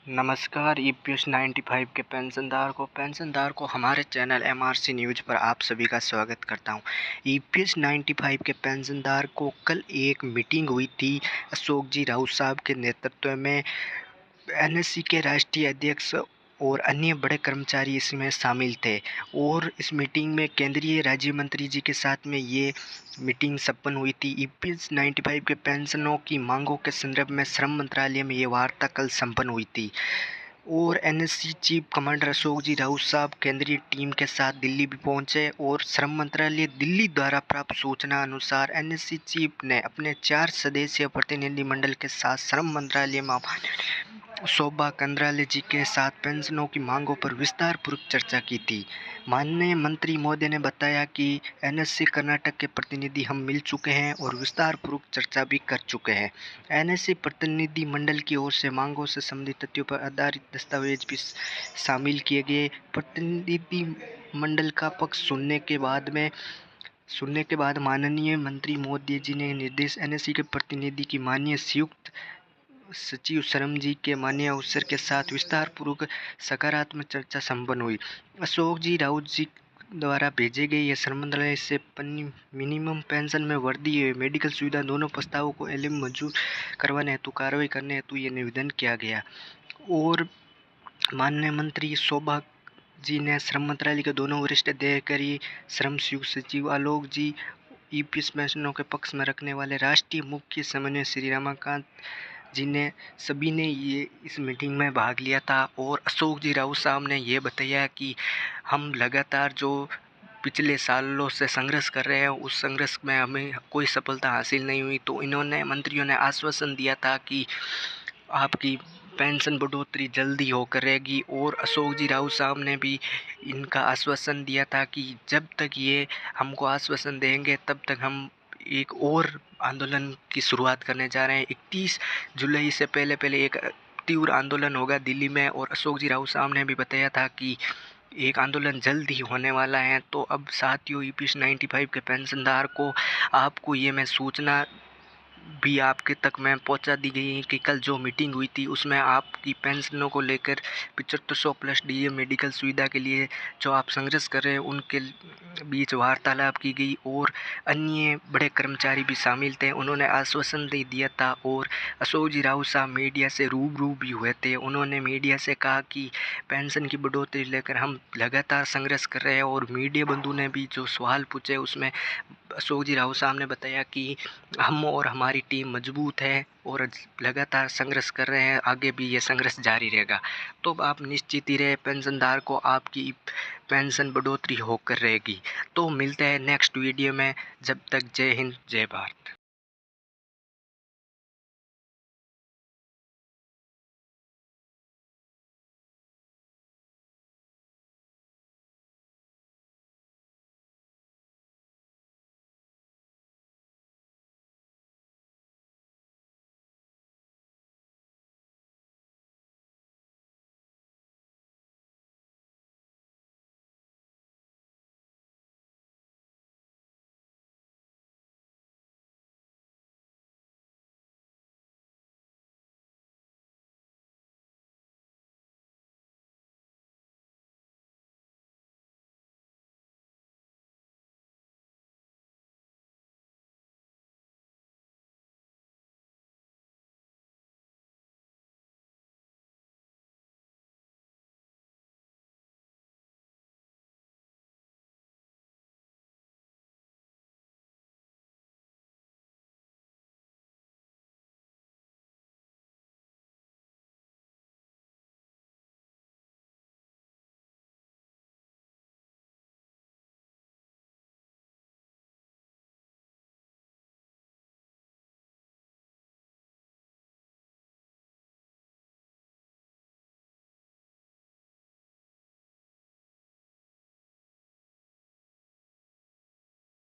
नमस्कार ईपीएस 95 के पेंशनदार को हमारे चैनल एमआरसी न्यूज़ पर आप सभी का स्वागत करता हूं। ईपीएस 95 के पेंशनदार को कल एक मीटिंग हुई थी अशोक जी राउत साहब के नेतृत्व में। एनएससी के राष्ट्रीय अध्यक्ष और अन्य बड़े कर्मचारी इसमें शामिल थे और इस मीटिंग में केंद्रीय राज्य मंत्री जी के साथ में ये मीटिंग संपन्न हुई थी। ईपीएस 95 के पेंशनों की मांगों के संदर्भ में श्रम मंत्रालय में ये वार्ता कल संपन्न हुई थी और एनएससी चीफ कमांडर अशोक जी राउत साहब केंद्रीय टीम के साथ दिल्ली भी पहुंचे और श्रम मंत्रालय दिल्ली द्वारा प्राप्त सूचना अनुसार एनएससी चीफ ने अपने 4 सदस्यीय प्रतिनिधिमंडल के साथ श्रम मंत्रालय में शोभा कंदराले जी के साथ पेंशनों की मांगों पर विस्तारपूर्वक चर्चा की थी। माननीय मंत्री महोदय ने बताया कि एनएससी कर्नाटक के प्रतिनिधि हम मिल चुके हैं और विस्तारपूर्वक चर्चा भी कर चुके हैं। एनएससी प्रतिनिधि मंडल की ओर से मांगों से संबंधित तथ्यों पर आधारित दस्तावेज भी शामिल किए गए। प्रतिनिधि मंडल का पक्ष सुनने के बाद माननीय मंत्री महोदय जी ने निर्देश एनएससी के प्रतिनिधि की माननीय संयुक्त सचिव श्रम जी के माननीय अफसर के साथ विस्तारपूर्वक सकारात्मक चर्चा संपन्न हुई। अशोक जी राउत जी द्वारा भेजे गए यह श्रम मंत्रालय से मिनिमम पेंशन में वृद्धि हुई मेडिकल सुविधा दोनों प्रस्तावों को एलएम मंजूर करवाने हेतु कार्रवाई करने हेतु ये निवेदन किया गया और माननीय मंत्री शोभा जी ने श्रम मंत्रालय के दोनों वरिष्ठ अधिकारी श्रम संयुक्त सचिव आलोक जी ईपीएस पेंशनों के पक्ष में रखने वाले राष्ट्रीय मुख्य समन्वय श्री रमाकांत जी ने सभी ने ये इस मीटिंग में भाग लिया था और अशोक जी राउत साहब ने ये बताया कि हम लगातार जो पिछले सालों से संघर्ष कर रहे हैं उस संघर्ष में हमें कोई सफलता हासिल नहीं हुई। तो इन्होंने मंत्रियों ने आश्वासन दिया था कि आपकी पेंशन बढ़ोतरी जल्दी होकर रहेगी और अशोक जी राउत साहब ने भी इनका आश्वासन दिया था कि जब तक ये हमको आश्वासन देंगे तब तक हम एक और आंदोलन की शुरुआत करने जा रहे हैं। 31 जुलाई से पहले एक तीव्र आंदोलन होगा दिल्ली में और अशोक जी राउत साहब ने भी बताया था कि एक आंदोलन जल्द ही होने वाला है। तो अब साथियों ईपीएस 95 के पेंशनदार को आपको ये मैं सूचना भी आपके तक में पहुंचा दी गई है कि कल जो मीटिंग हुई थी उसमें आपकी पेंशनों को लेकर 7500 प्लस डीए मेडिकल सुविधा के लिए जो आप संघर्ष कर रहे हैं उनके बीच वार्तालाप की गई और अन्य बड़े कर्मचारी भी शामिल थे। उन्होंने आश्वासन दे दिया था और अशोक जी राउत साहब मीडिया से रूबरू भी हुए थे। उन्होंने मीडिया से कहा कि पेंशन की बढ़ोतरी लेकर हम लगातार संघर्ष कर रहे हैं और मीडिया बंधु ने भी जो सवाल पूछे उसमें अशोक जी राउत साहब ने बताया कि हम और हमारी टीम मजबूत है और लगातार संघर्ष कर रहे हैं, आगे भी ये संघर्ष जारी रहेगा। तो आप निश्चित ही रहे पेंशनदार को आपकी पेंशन बढ़ोतरी होकर रहेगी। तो मिलते हैं नेक्स्ट वीडियो में, जब तक जय हिंद जय भारत।